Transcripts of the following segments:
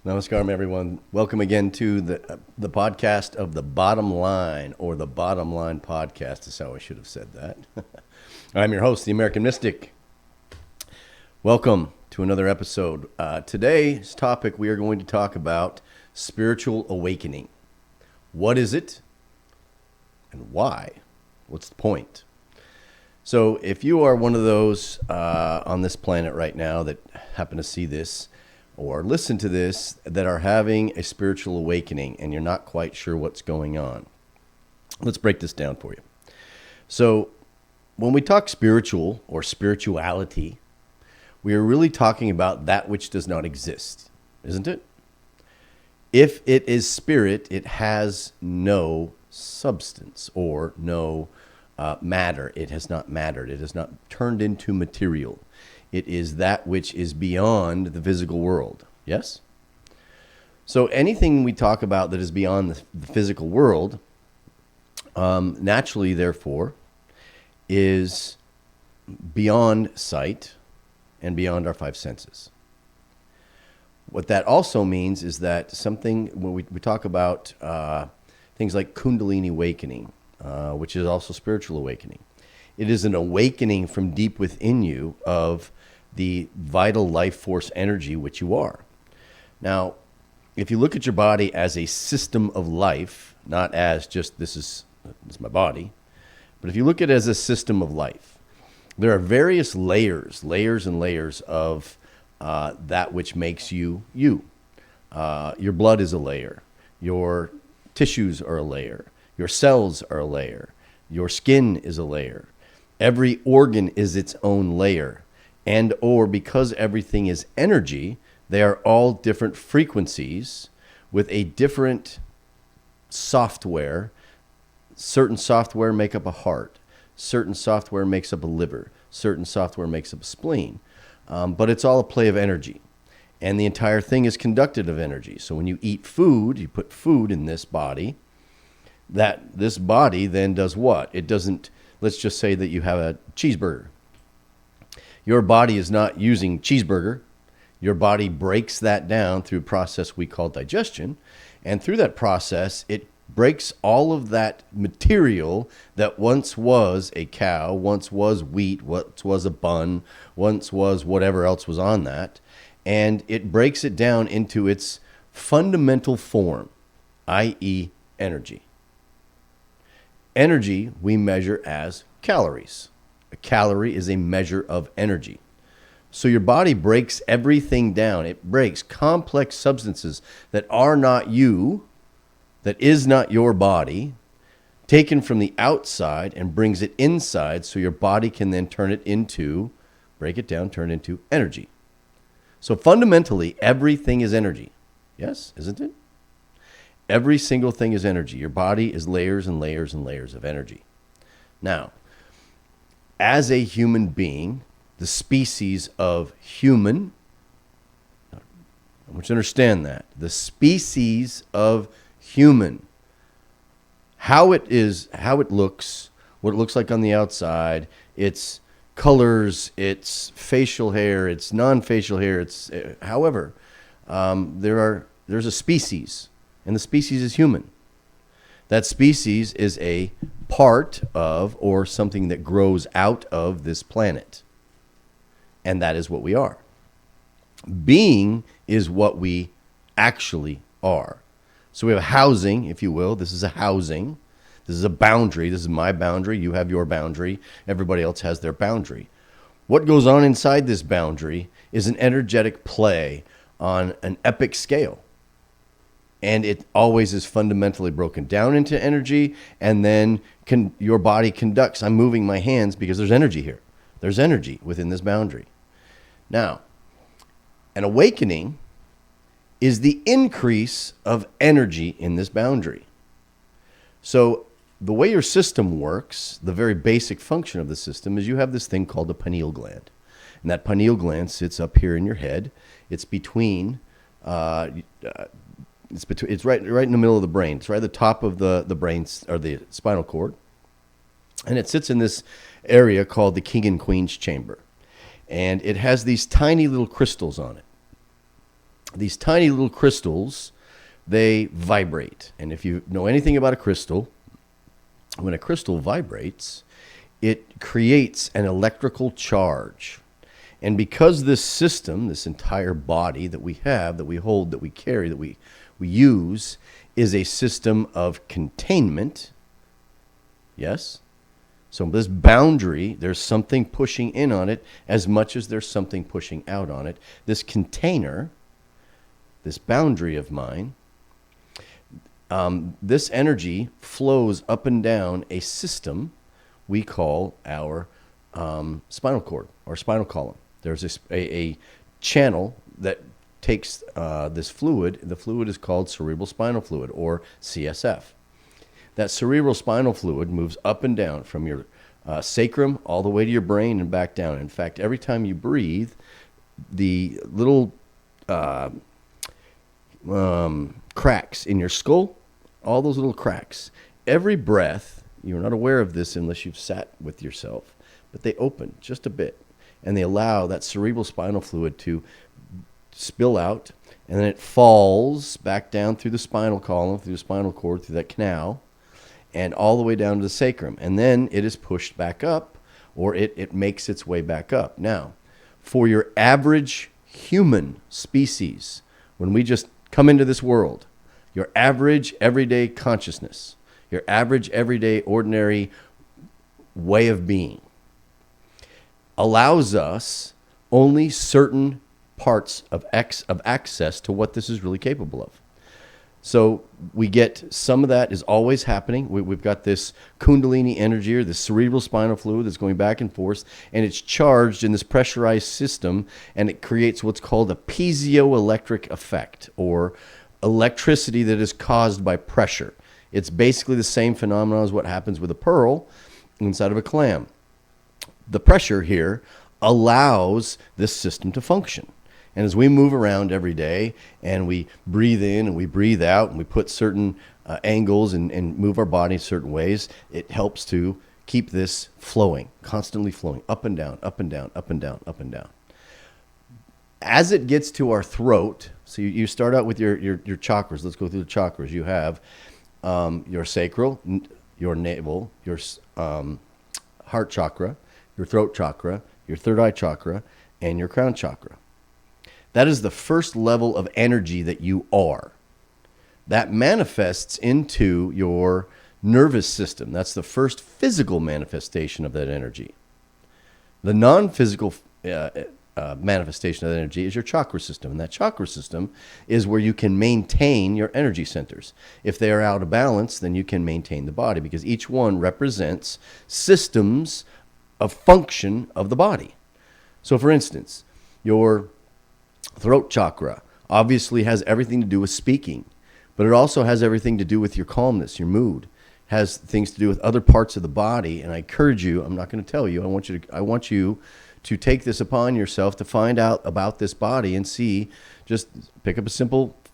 Namaskaram, everyone. Welcome again to the podcast of the Bottom Line, or the Bottom Line Podcast is how I should have said that. I'm your host, the American Mystic. Welcome to another episode. Today's topic, we are going to talk about spiritual awakening. What is it and why? What's the point? So if you are one of those on this planet right now that happen to see this or listen to this, that are having a spiritual awakening and you're not quite sure what's going on, let's break this down for you. So when we talk spiritual or spirituality, we are really talking about that which does not exist, isn't it? If it is spirit, it has no substance or no matter. It has not mattered. It has not turned into material. It is that which is beyond the physical world. Yes? So anything we talk about that is beyond the physical world, naturally, therefore, is beyond sight and beyond our five senses. What that also means is that something, when we talk about things like Kundalini awakening, which is also spiritual awakening, it is an awakening from deep within you of the vital life force energy which you are. Now, if you look at your body as a system of life, not as just this is my body, but if you look at it as a system of life, there are various layers and layers of that which makes you you. Your blood is a layer. Your tissues are a layer. Your cells are a layer. Your skin is a layer. Every organ is its own layer. And or because everything is energy, they are all different frequencies with a different software. Certain software make up a heart. Certain software makes up a liver. Certain software makes up a spleen. But it's all a play of energy. And the entire thing is conducted of energy. So when you eat food, you put food in this body. This body then does what? It doesn't, let's just say that you have a cheeseburger. Your body is not using cheeseburger. Your body breaks that down through a process we call digestion. And through that process, it breaks all of that material that once was a cow, once was wheat, once was a bun, once was whatever else was on that. And it breaks it down into its fundamental form, i.e. energy. Energy we measure as calories. A calorie is a measure of energy. So your body breaks everything down. It breaks complex substances that are not you, that is not your body, taken from the outside and brings it inside so your body can then turn it into energy. So fundamentally, everything is energy. Yes, isn't it? Every single thing is energy. Your body is layers and layers and layers of energy. Now, as a human being, the species of human, I want you to understand that, the species of human, how it looks, what it looks like on the outside, its colors, its facial hair, its non-facial hair, its however, there's a species, and the species is human. That species is a part of or something that grows out of this planet. And that is what we are. Being is what we actually are. So we have housing, if you will. This is a housing. This is a boundary. This is my boundary. You have your boundary. Everybody else has their boundary. What goes on inside this boundary is an energetic play on an epic scale. And it always is fundamentally broken down into energy, and then your body conducts. I'm moving my hands because there's energy here. There's energy within this boundary. Now, an awakening is the increase of energy in this boundary. So the way your system works, the very basic function of the system is you have this thing called the pineal gland. And that pineal gland sits up here in your head. It's between It's right in the middle of the brain. It's right at the top of the brain, or the spinal cord. And it sits in this area called the king and queen's chamber. And it has these tiny little crystals on it. these tiny little crystals, they vibrate. And if you know anything about a crystal, when a crystal vibrates, it creates an electrical charge. And because this system, this entire body that we have, that we hold, that we carry, that we use, is a system of containment, yes? So this boundary, there's something pushing in on it as much as there's something pushing out on it. This container, this boundary of mine, this energy flows up and down a system we call our spinal cord or spinal column. There's a channel that takes this fluid. The fluid is called cerebral spinal fluid, or CSF. That cerebral spinal fluid moves up and down from your sacrum all the way to your brain and back down. In fact, every time you breathe, the little cracks in your skull, all those little cracks, every breath, you're not aware of this unless you've sat with yourself, but they open just a bit. And they allow that cerebral spinal fluid to spill out, and then it falls back down through the spinal column, through the spinal cord, through that canal, and all the way down to the sacrum. And then it is pushed back up, or it makes its way back up. Now, for your average human species, when we just come into this world, your average everyday consciousness, your average everyday ordinary way of being, allows us only certain parts of access to what this is really capable of. So we get some of that is always happening. We've got this kundalini energy, or this cerebral spinal fluid that's going back and forth, and it's charged in this pressurized system, and it creates what's called a piezoelectric effect, or electricity that is caused by pressure. It's basically the same phenomenon as what happens with a pearl inside of a clam. The pressure here allows this system to function. And as we move around every day and we breathe in and we breathe out and we put certain angles and move our body certain ways, it helps to keep this flowing, constantly flowing up and down, up and down, up and down, up and down. As it gets to our throat, so you start out with your chakras. Let's go through the chakras. You have your sacral, your navel, your heart chakra, your throat chakra, your third eye chakra, and your crown chakra. That is the first level of energy that you are. That manifests into your nervous system. That's the first physical manifestation of that energy. The non-physical manifestation of that energy is your chakra system. And that chakra system is where you can maintain your energy centers. If they are out of balance, then you can maintain the body, because each one represents systems of function of the body. So for instance, your throat chakra obviously has everything to do with speaking, but it also has everything to do with your calmness, your mood, has things to do with other parts of the body. And I encourage you, I'm not going to tell you, I want you to take this upon yourself to find out about this body and see, just pick up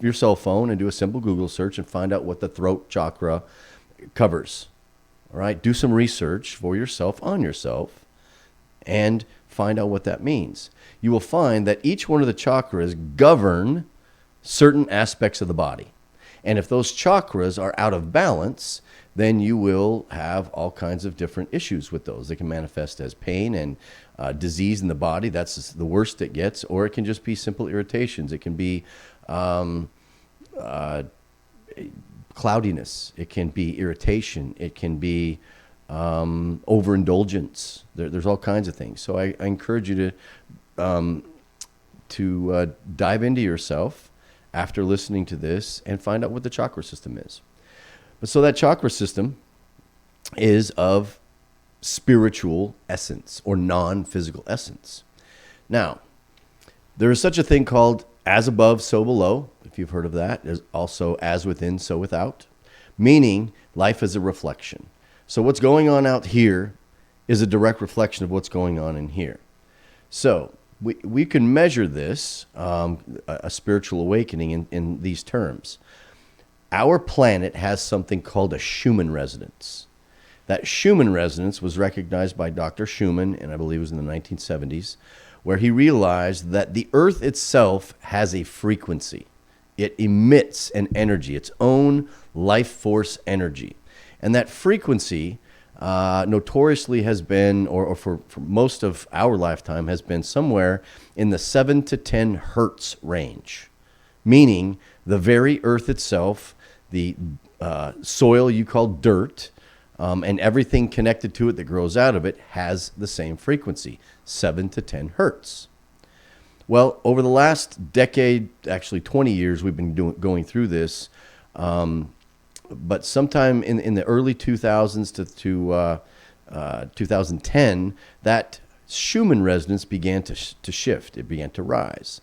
your cell phone and do a simple Google search and find out what the throat chakra covers. All right, do some research for yourself on yourself and find out what that means. You will find that each one of the chakras govern certain aspects of the body. And if those chakras are out of balance, then you will have all kinds of different issues with those. They can manifest as pain and disease in the body. That's the worst it gets. Or it can just be simple irritations. It can be cloudiness. It can be irritation. It can be overindulgence. There's all kinds of things. So I encourage you to dive into yourself after listening to this and find out what the chakra system is. But so that chakra system is of spiritual essence or non-physical essence. Now, there is such a thing called as above, so below. If you've heard of that, there's also as within, so without, meaning life is a reflection. So what's going on out here is a direct reflection of what's going on in here. So we can measure this, a spiritual awakening, in these terms. Our planet has something called a Schumann resonance. That Schumann resonance was recognized by Dr. Schumann, and I believe it was in the 1970s, where he realized that the earth itself has a frequency. It emits an energy, its own life force energy. And that frequency notoriously has been, or for most of our lifetime, has been somewhere in the 7 to 10 hertz range, meaning the very earth itself, the soil you call dirt, and everything connected to it that grows out of it has the same frequency, 7 to 10 hertz. Well, over the last decade, actually 20 years, we've been going through this. But sometime in the early 2000s to 2010, that Schumann resonance began to shift. It began to rise.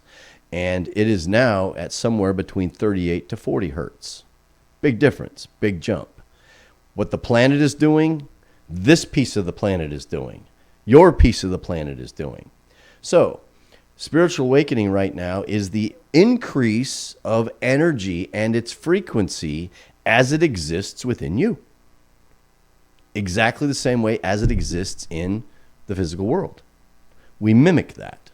And it is now at somewhere between 38 to 40 hertz. Big difference, big jump. What the planet is doing, this piece of the planet is doing. Your piece of the planet is doing. So, spiritual awakening right now is the increase of energy and its frequency as it exists within you. Exactly the same way as it exists in the physical world. We mimic that.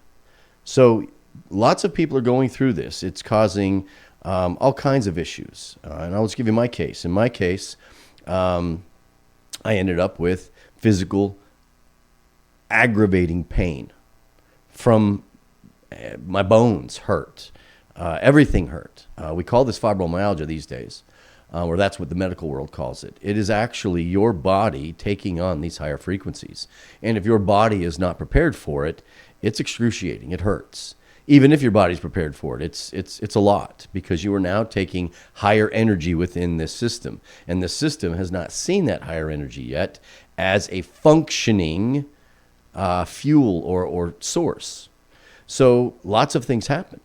So lots of people are going through this. It's causing all kinds of issues. And I'll just give you my case. In my case, I ended up with physical aggravating pain from my bones hurt. Everything hurt. We call this fibromyalgia these days, or that's what the medical world calls it. It is actually your body taking on these higher frequencies. And if your body is not prepared for it, it's excruciating. It hurts. Even if your body's prepared for it, it's a lot, because you are now taking higher energy within this system. And the system has not seen that higher energy yet as a functioning fuel or source. So lots of things happen.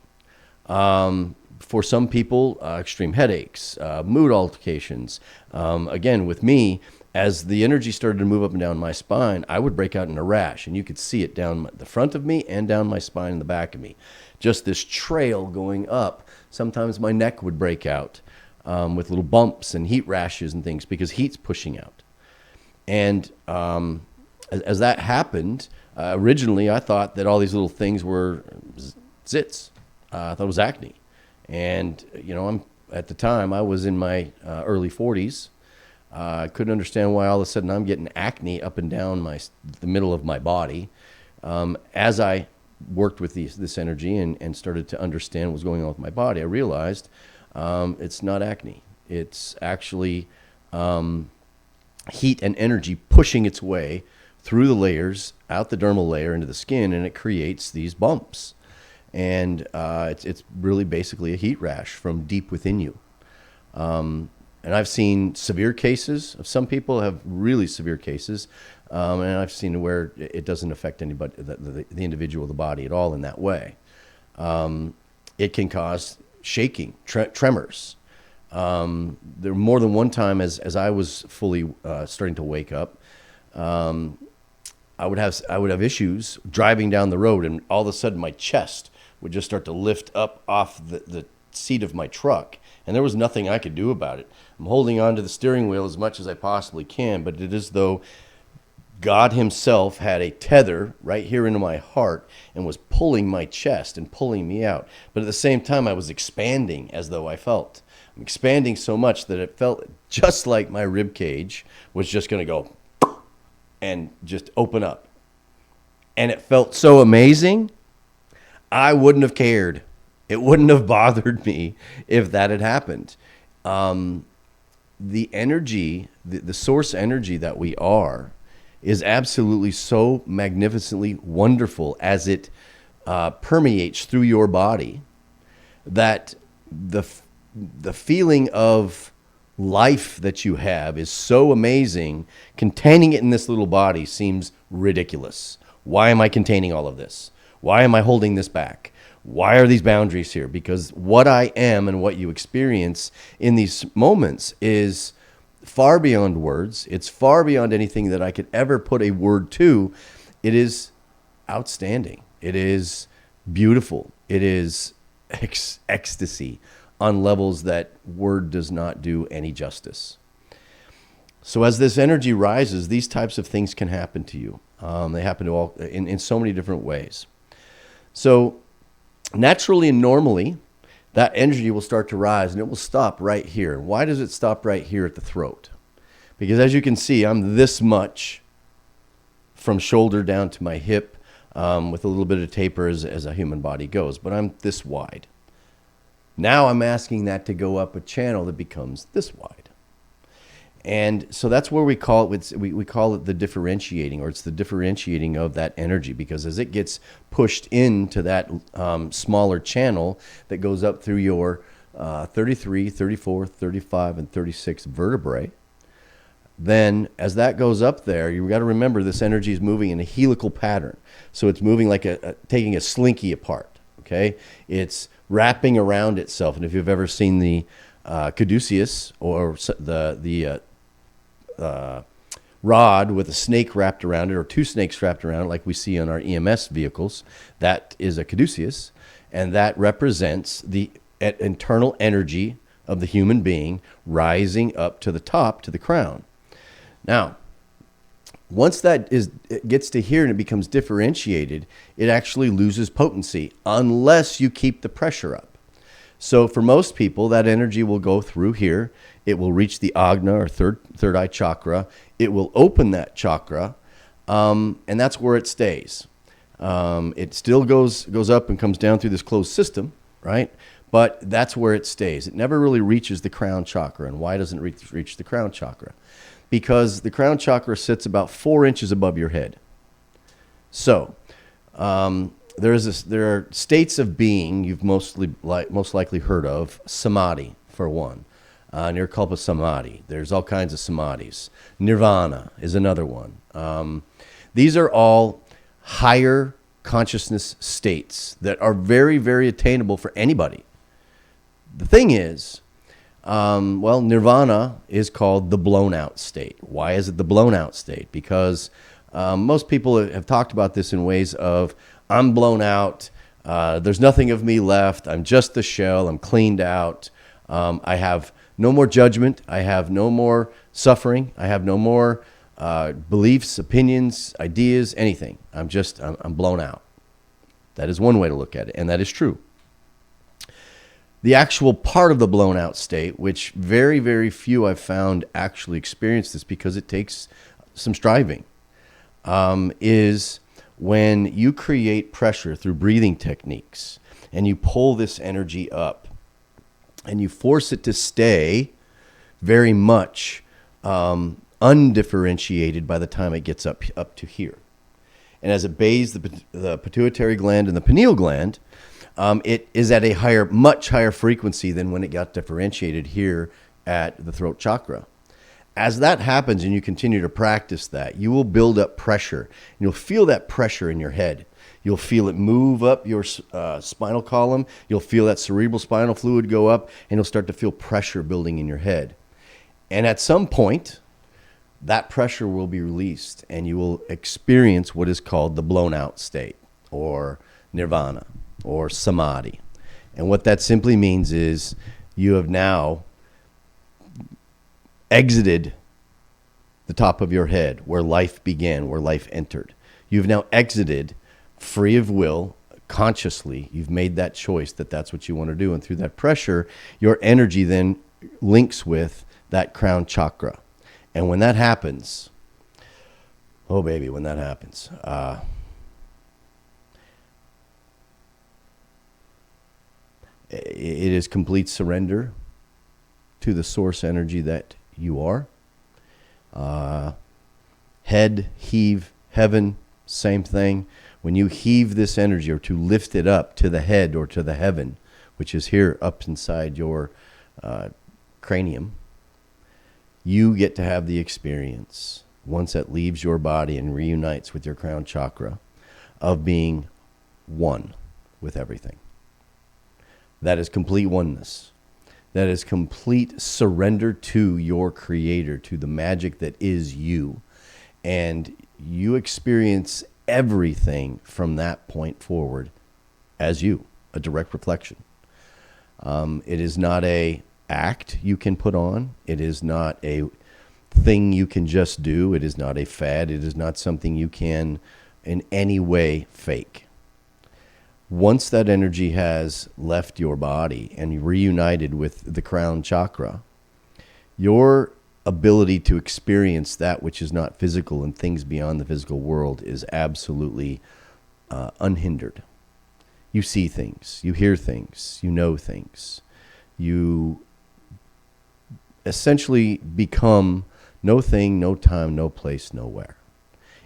For some people, extreme headaches, mood altercations. Again, with me, as the energy started to move up and down my spine, I would break out in a rash, and you could see it down the front of me and down my spine and the back of me. Just this trail going up. Sometimes my neck would break out with little bumps and heat rashes and things, because heat's pushing out. And as that happened, originally I thought that all these little things were zits. I thought it was acne. And, at the time, I was in my early 40s. I couldn't understand why all of a sudden I'm getting acne up and down the middle of my body. As I worked with this energy and started to understand what was going on with my body, I realized it's not acne. It's actually heat and energy pushing its way through the layers, out the dermal layer into the skin, and it creates these bumps. And it's really basically a heat rash from deep within you. And I've seen severe cases. Some people have really severe cases. And I've seen where it doesn't affect anybody, the individual, the body at all in that way. It can cause shaking, tremors. There more than one time as I was fully starting to wake up, I would have issues driving down the road, and all of a sudden my chest would just start to lift up off the seat of my truck, and there was nothing I could do about it. I'm holding onto the steering wheel as much as I possibly can, but it is as though God himself had a tether right here into my heart and was pulling my chest and pulling me out. But at the same time, I was expanding as though I felt. I'm expanding so much that it felt just like my rib cage was just going to go and just open up. And it felt so amazing, I wouldn't have cared. It wouldn't have bothered me if that had happened. The energy, the source energy that we are, is absolutely so magnificently wonderful as it permeates through your body, that the feeling of life that you have is so amazing. Containing it in this little body seems ridiculous. Why am I containing all of this? Why am I holding this back? Why are these boundaries here? Because what I am and what you experience in these moments is far beyond words. It's far beyond anything that I could ever put a word to. It is outstanding. It is beautiful. It is ecstasy on levels that word does not do any justice. So as this energy rises, these types of things can happen to you. They happen to all in so many different ways. So naturally and normally, that energy will start to rise and it will stop right here. Why does it stop right here at the throat? Because as you can see, I'm this much from shoulder down to my hip, with a little bit of taper as a human body goes, but I'm this wide. Now I'm asking that to go up a channel that becomes this wide. And so that's where we call it, we call it the differentiating, or it's the differentiating of that energy, because as it gets pushed into that smaller channel that goes up through your 33, 34, 35, and 36 vertebrae, then as that goes up there, you've got to remember this energy is moving in a helical pattern. So it's moving like taking a slinky apart, okay? It's wrapping around itself. And if you've ever seen the caduceus, or the rod with a snake wrapped around it, or two snakes wrapped around it, like we see on our EMS vehicles, that is a caduceus, and that represents the internal energy of the human being rising up to the top, to the crown. Now, once it gets to here and it becomes differentiated, it actually loses potency unless you keep the pressure up. So for most people, that energy will go through here. It will reach the ajna, or third eye chakra. It will open that chakra, and that's where it stays. It still goes up and comes down through this closed system, right? But that's where it stays. It never really reaches the crown chakra. And why doesn't it reach the crown chakra? Because the crown chakra sits about 4 inches above your head. So there are states of being you've most likely heard of. Samadhi, for one. Nirkalpa Samadhi. There's all kinds of samadhis. Nirvana is another one. These are all higher consciousness states that are very, very attainable for anybody. The thing is, nirvana is called the blown out state. Why is it the blown out state? Because most people have talked about this in ways of, I'm blown out, there's nothing of me left, I'm just the shell, I'm cleaned out, I have no more judgment, I have no more suffering, I have no more beliefs, opinions, ideas, anything. I'm blown out. That is one way to look at it, and that is true. The actual part of the blown out state, which very, very few I've found actually experience this because it takes some striving, is when you create pressure through breathing techniques and you pull this energy up and you force it to stay very much undifferentiated by the time it gets up to here. And as it bathes the pituitary gland and the pineal gland, it is at a much higher frequency than when it got differentiated here at the throat chakra. As that happens and you continue to practice that, you will build up pressure. And you'll feel that pressure in your head. You'll feel it move up your spinal column. You'll feel that cerebral spinal fluid go up, and you'll start to feel pressure building in your head. And at some point, that pressure will be released, and you will experience what is called the blown out state, or nirvana, or samadhi. And what that simply means is you have now exited the top of your head where life began, where life entered. You've now exited free of will, consciously. You've made that choice that that's what you want to do. And through that pressure, your energy then links with that crown chakra. And when that happens, oh baby, when that happens, it is complete surrender to the source energy that you are. Head, heave, heaven, same thing. When you heave this energy, or to lift it up to the head or to the heaven, which is here up inside your cranium, you get to have the experience, once it leaves your body and reunites with your crown chakra, of being one with everything. That is complete oneness. That is complete surrender to your creator, to the magic that is you. And you experience everything from that point forward as you, a direct reflection. It is not a act you can put on. It is not a thing you can just do. It is not a fad. It is not something you can in any way fake. Once that energy has left your body and reunited with the crown chakra, your ability to experience that which is not physical and things beyond the physical world is absolutely unhindered. You see things, you hear things, you know things. You essentially become no thing, no time, no place, nowhere.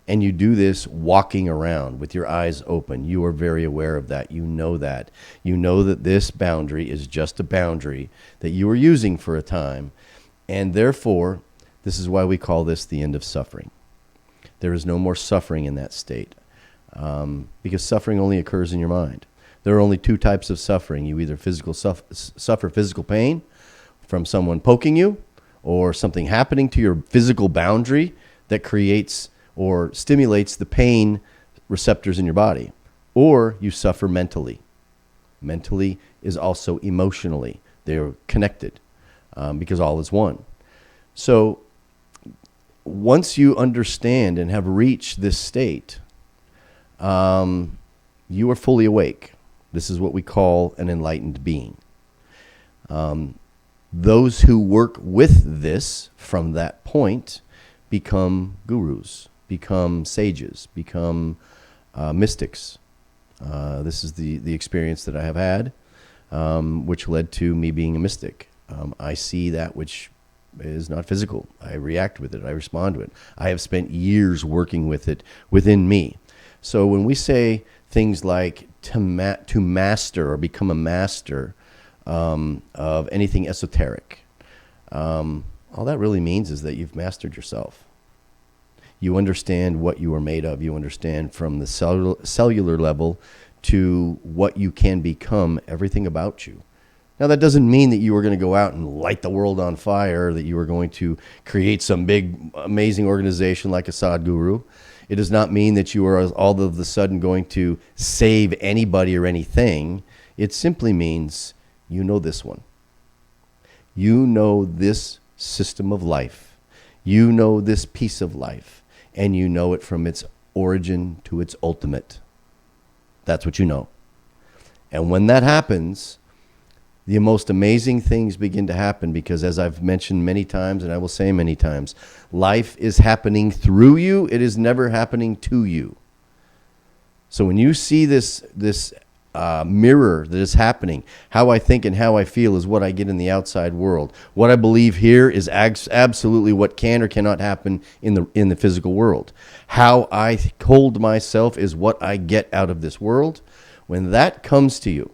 And you do this walking around with your eyes open. You are very aware of that. You know that. You know that this boundary is just a boundary that you are using for a time. And therefore, this is why we call this the end of suffering. There is no more suffering in that state, because suffering only occurs in your mind. There are only two types of suffering. You either suffer physical pain from someone poking you, or something happening to your physical boundary that creates or stimulates the pain receptors in your body, or you suffer mentally. Mentally is also emotionally. They're connected because all is one. So once you understand and have reached this state, you are fully awake. This is what we call an enlightened being. Those who work with this from that point become gurus, become sages, become mystics. This is the experience that I have had, which led to me being a mystic. I see that which is not physical. I react with it. I respond to it. I have spent years working with it within me. So when we say things like to master or become a master of anything esoteric, all that really means is that you've mastered yourself. You understand what you are made of. You understand from the cellular level to what you can become, everything about you. Now, that doesn't mean that you are going to go out and light the world on fire, that you are going to create some big, amazing organization like a Sadhguru. It does not mean that you are all of a sudden going to save anybody or anything. It simply means you know this one. You know this system of life. You know this piece of life. And you know it from its origin to its ultimate. That's what you know. And when that happens, the most amazing things begin to happen, because as I've mentioned many times, and I will say many times, life is happening through you. It is never happening to you. So when you see this mirror that is happening, how I think and how I feel is what I get in the outside world. What I believe here is absolutely what can or cannot happen in the physical world. How I hold myself is what I get out of this world. When that comes to you,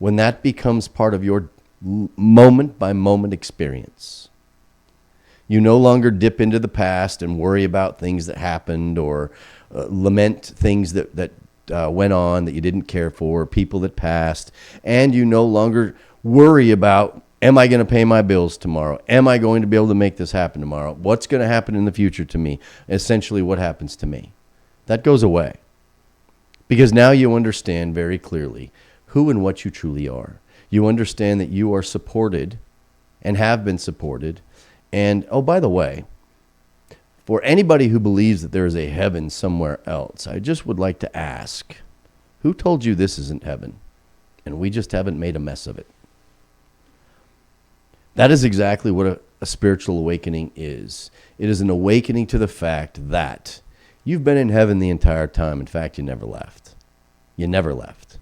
when that becomes part of your moment by moment experience, you no longer dip into the past and worry about things that happened, or lament things that went on that you didn't care for, people that passed, and you no longer worry about, am I going to pay my bills tomorrow? Am I going to be able to make this happen tomorrow? What's going to happen in the future to me? Essentially, what happens to me? That goes away, because now you understand very clearly who and what you truly are. You understand that you are supported and have been supported. And, oh, by the way, for anybody who believes that there is a heaven somewhere else, I just would like to ask, who told you this isn't heaven? And we just haven't made a mess of it. That is exactly what a spiritual awakening is. It is an awakening to the fact that you've been in heaven the entire time. In fact, you never left. You never left.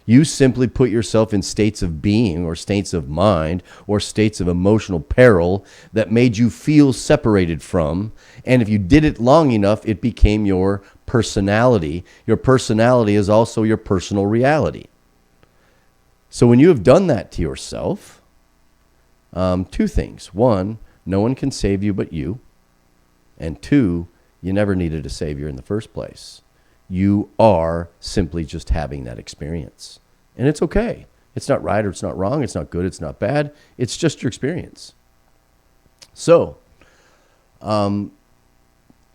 You simply put yourself in states of being or states of mind or states of emotional peril that made you feel separated from. And if you did it long enough, it became your personality. Your personality is also your personal reality. So when you have done that to yourself, two things. One, no one can save you but you. And two, you never needed a savior in the first place. You are simply just having that experience. And it's okay. It's not right or it's not wrong. It's not good. It's not bad. It's just your experience. So,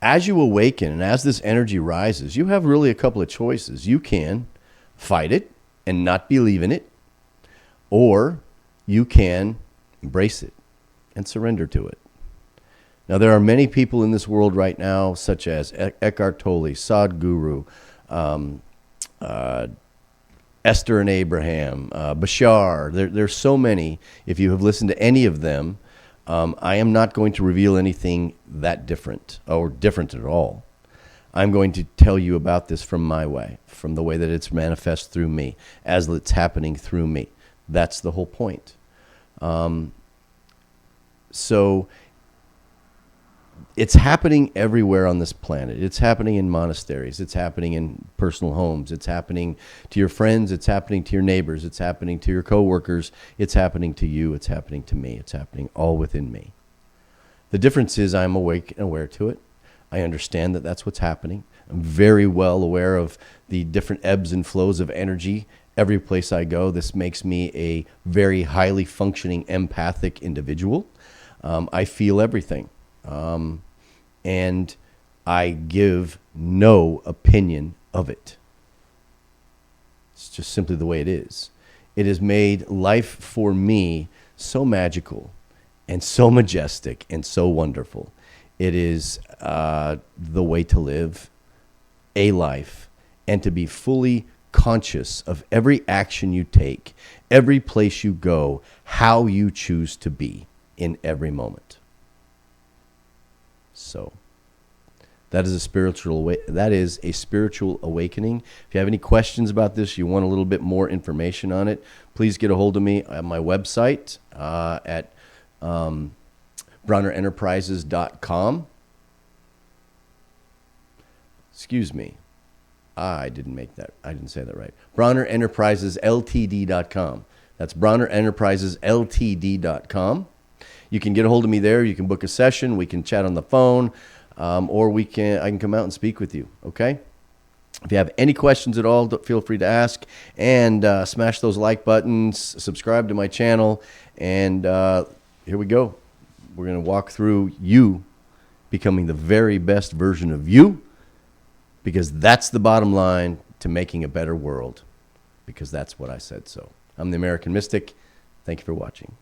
as you awaken and as this energy rises, you have really a couple of choices. You can fight it and not believe in it, or you can embrace it and surrender to it. Now, there are many people in this world right now, such as Eckhart Tolle, Sadhguru, Esther and Abraham, Bashar. There's so many. If you have listened to any of them, I am not going to reveal anything that different or different at all. I'm going to tell you about this from my way, from the way that it's manifest through me, as it's happening through me. That's the whole point. So it's happening everywhere on this planet. It's happening in monasteries. It's happening in personal homes. It's happening to your friends. It's happening to your neighbors. It's happening to your coworkers. It's happening to you. It's happening to me. It's happening all within me. The difference is I'm awake and aware to it. I understand that that's what's happening. I'm very well aware of the different ebbs and flows of energy every place I go. This makes me a very highly functioning empathic individual. I feel everything. And I give no opinion of it. It's just simply the way it is. It has made life for me so magical and so majestic and so wonderful. It is the way to live a life and to be fully conscious of every action you take, every place you go, how you choose to be in every moment. So that is a spiritual awakening. If you have any questions about this, you want a little bit more information on it, please get a hold of me at my website at BronnerEnterprises.com. Excuse me. I didn't say that right. BronnerEnterprisesLTD.com. That's BronnerEnterprisesLTD.com. You can get a hold of me there. You can book a session. We can chat on the phone, or I can come out and speak with you. Okay? If you have any questions at all, feel free to ask, and smash those like buttons, subscribe to my channel, and here we go. We're going to walk through you becoming the very best version of you, because that's the bottom line to making a better world, because that's what I said so. I'm the American Mystic. Thank you for watching.